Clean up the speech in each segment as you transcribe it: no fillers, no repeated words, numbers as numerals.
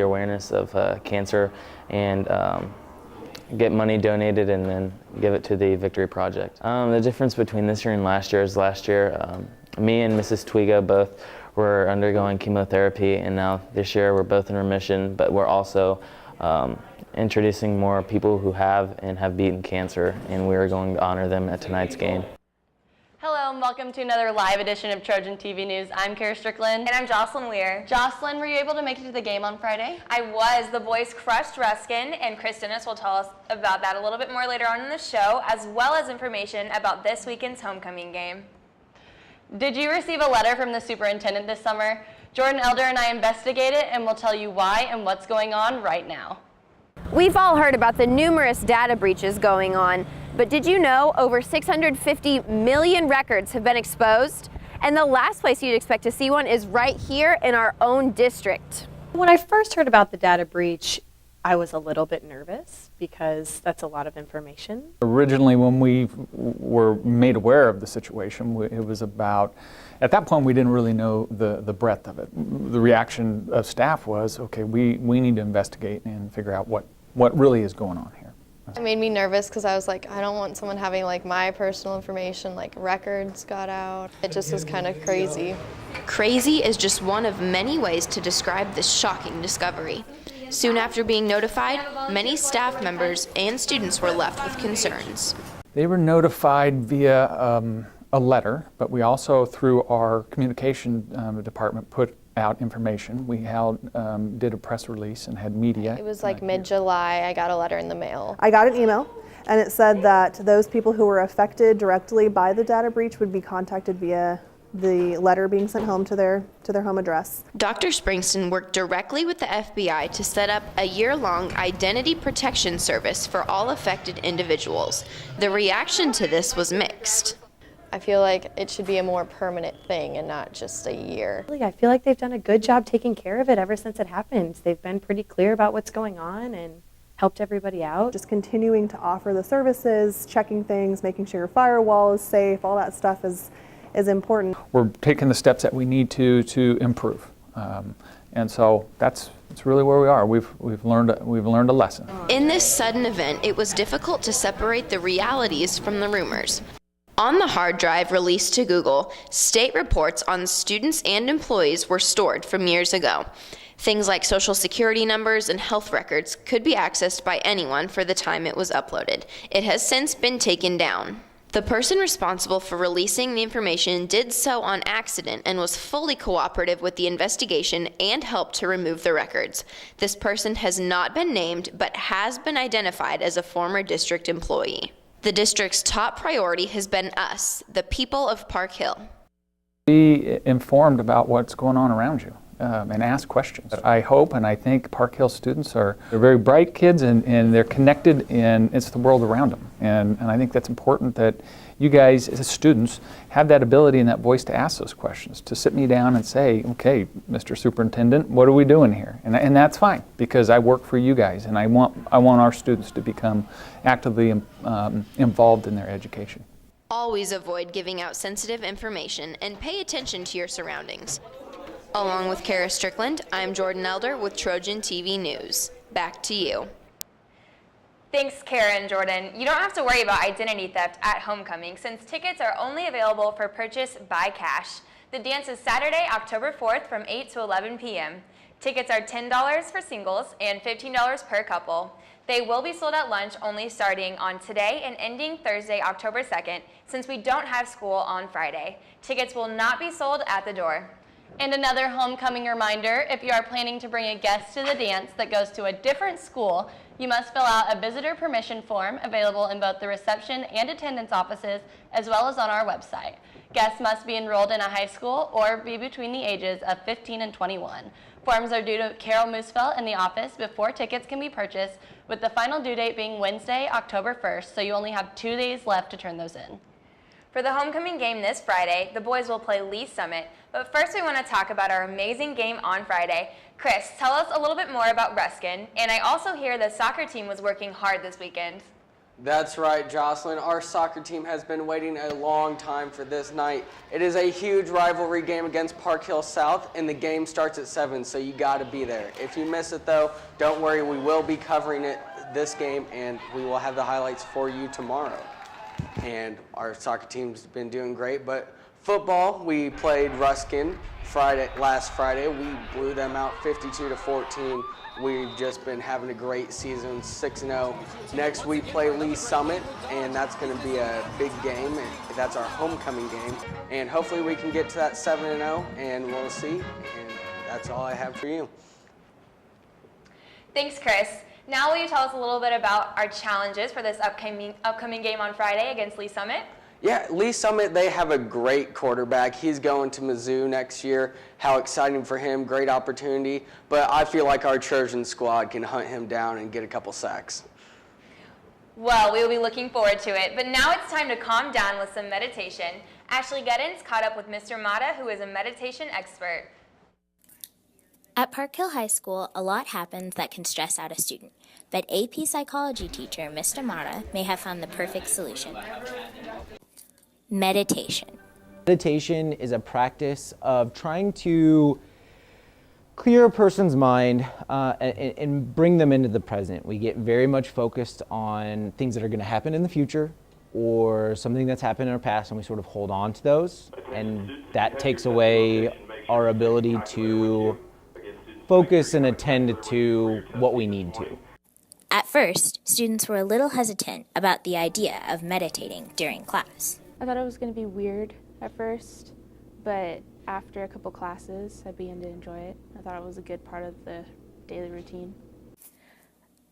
awareness of cancer and get money donated and then give it to the Victory Project. The difference between this year and last year is me and Mrs. Twiga both were undergoing chemotherapy, and now this year we're both in remission, but we're also introducing more people who have beaten cancer, and we are going to honor them at tonight's game. Hello and welcome to another live edition of Trojan TV News. I'm Kara Strickland. And I'm Jocelyn Weir. Jocelyn, were you able to make it to the game on Friday? I was. The boys crushed Ruskin, and Chris Dennis will tell us about that a little bit more later on in the show, as well as information about this weekend's homecoming game. Did you receive a letter from the superintendent this summer? Jordan Elder and I investigated and we'll tell you why and what's going on right now. We've all heard about the numerous data breaches going on, but did you know over 650 million records have been exposed? And the last place you'd expect to see one is right here in our own district. When I first heard about the data breach, I was a little bit nervous because that's a lot of information. Originally, when we were made aware of the situation, it was about, at that point we didn't really know the breadth of it. The reaction of staff was, okay, we need to investigate and figure out what really is going on here. It made me nervous because I was like, I don't want someone having like my personal information, like records got out. It just was kind of crazy. Crazy is just one of many ways to describe this shocking discovery. Soon after being notified, many staff members and students were left with concerns. They were notified via a letter, but we also, through our communication department, put out information. We did a press release and had media. It was like mid-July, I got a letter in the mail. I got an email, and it said that those people who were affected directly by the data breach would be contacted via the letter being sent home to their home address. Dr. Springston worked directly with the FBI to set up a year-long identity protection service for all affected individuals. The reaction to this was mixed. I feel like it should be a more permanent thing and not just a year. I feel like they've done a good job taking care of it ever since it happened. They've been pretty clear about what's going on and helped everybody out. Just continuing to offer the services, checking things, making sure your firewall is safe, all that stuff is important. We're taking the steps that we need to improve, and so that's really where we are. We've learned a lesson. In this sudden event, it was difficult to separate the realities from the rumors. On the hard drive released to Google, state reports on students and employees were stored from years ago. Things like social security numbers and health records could be accessed by anyone for the time it was uploaded. It has since been taken down. The person responsible for releasing the information did so on accident and was fully cooperative with the investigation and helped to remove the records. This person has not been named, but has been identified as a former district employee. The district's top priority has been us, the people of Park Hill. Be informed about what's going on around you and ask questions. I hope and I think Park Hill students they're very bright kids and they're connected, and it's the world around them. And I think that's important that you guys as students have that ability and that voice to ask those questions, to sit me down and say, okay, Mr. Superintendent, what are we doing here? And that's fine, because I work for you guys and I want our students to become actively involved in their education. Always avoid giving out sensitive information and pay attention to your surroundings. Along with Kara Strickland, I'm Jordan Elder with Trojan TV News. Back to you. Thanks, Kara and Jordan. You don't have to worry about identity theft at homecoming since tickets are only available for purchase by cash. The dance is Saturday, October 4th from 8 to 11 p.m. Tickets are $10 for singles and $15 per couple. They will be sold at lunch only starting on today and ending Thursday, October 2nd, since we don't have school on Friday. Tickets will not be sold at the door. And another homecoming reminder, if you are planning to bring a guest to the dance that goes to a different school, you must fill out a visitor permission form available in both the reception and attendance offices, as well as on our website. Guests must be enrolled in a high school or be between the ages of 15 and 21. Forms are due to Carol Moosefelt in the office before tickets can be purchased, with the final due date being Wednesday, October 1st, so you only have 2 days left to turn those in. For the homecoming game this Friday, the boys will play Lee Summit, but first we want to talk about our amazing game on Friday. Chris, tell us a little bit more about Ruskin, and I also hear the soccer team was working hard this weekend. That's right, Jocelyn. Our soccer team has been waiting a long time for this night. It is a huge rivalry game against Park Hill South, and the game starts at 7, so you got to be there. If you miss it, though, don't worry. We will be covering it this game, and we will have the highlights for you tomorrow. And our soccer team's been doing great, but football, we played Ruskin last Friday. We blew them out 52-14. We've just been having a great season, 6-0. Next we play Lee Summit, and that's going to be a big game. That's our homecoming game. And hopefully we can get to that 7-0, and we'll see. And that's all I have for you. Thanks, Chris. Now will you tell us a little bit about our challenges for this upcoming game on Friday against Lee Summit? Yeah, Lee Summit, they have a great quarterback. He's going to Mizzou next year. How exciting for him, great opportunity. But I feel like our Trojan squad can hunt him down and get a couple sacks. Well, we will be looking forward to it. But now it's time to calm down with some meditation. Ashley Geddens caught up with Mr. Mata, who is a meditation expert. At Park Hill High School, a lot happens that can stress out a student. But AP psychology teacher Mr. Mata may have found the perfect solution. Meditation. Meditation is a practice of trying to clear a person's mind and bring them into the present. We get very much focused on things that are going to happen in the future or something that's happened in our past, and we sort of hold on to those, and that takes away our ability to focus and attend to what we need to. At first, students were a little hesitant about the idea of meditating during class. I thought it was going to be weird at first, but after a couple classes, I began to enjoy it. I thought it was a good part of the daily routine.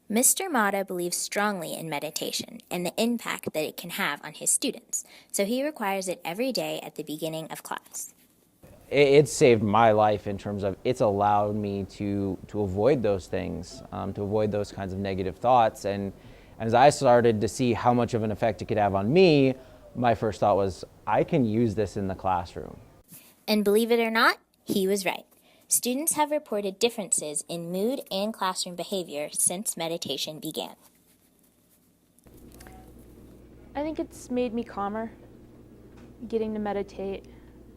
Mr. Mata believes strongly in meditation and the impact that it can have on his students, so he requires it every day at the beginning of class. It's saved my life in terms of it's allowed me to avoid those things, to avoid those kinds of negative thoughts. And as I started to see how much of an effect it could have on me, my first thought was, I can use this in the classroom. And believe it or not, he was right. Students have reported differences in mood and classroom behavior since meditation began. I think it's made me calmer. Getting to meditate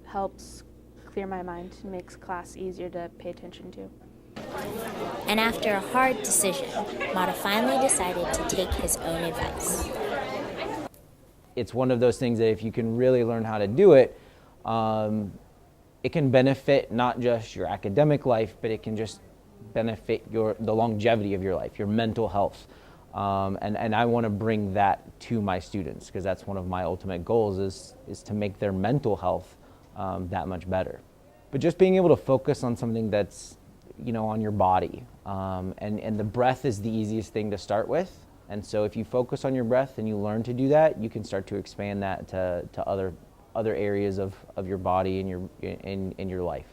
helps clear my mind and makes class easier to pay attention to. And after a hard decision, Mata finally decided to take his own advice. It's one of those things that if you can really learn how to do it, it can benefit not just your academic life, but it can just benefit the longevity of your life, your mental health. And I want to bring that to my students, because that's one of my ultimate goals is to make their mental health that much better. But just being able to focus on something that's, on your body. And the breath is the easiest thing to start with. And so if you focus on your breath and you learn to do that, you can start to expand that to other areas of your body and in your life.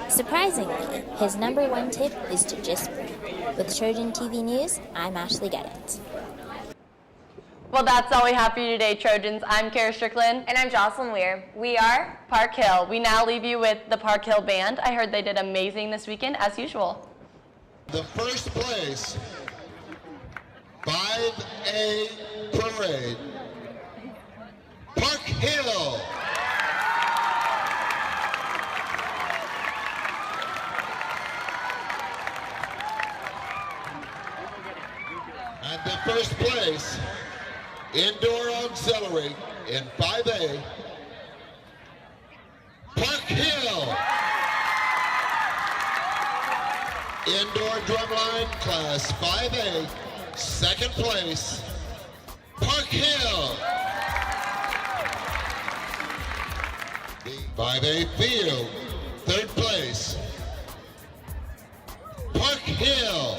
Surprisingly, his number one tip is to just breathe. With Trojan TV News, I'm Ashley Geddens. Well, that's all we have for you today, Trojans. I'm Kara Strickland. And I'm Jocelyn Weir. We are Park Hill. We now leave you with the Park Hill Band. I heard they did amazing this weekend, as usual. The first place 5A parade, Park Hill. And the first place indoor auxiliary in 5A, Park Hill. Indoor drumline class 5A, second place, Park Hill. 5A field, third place, Park Hill.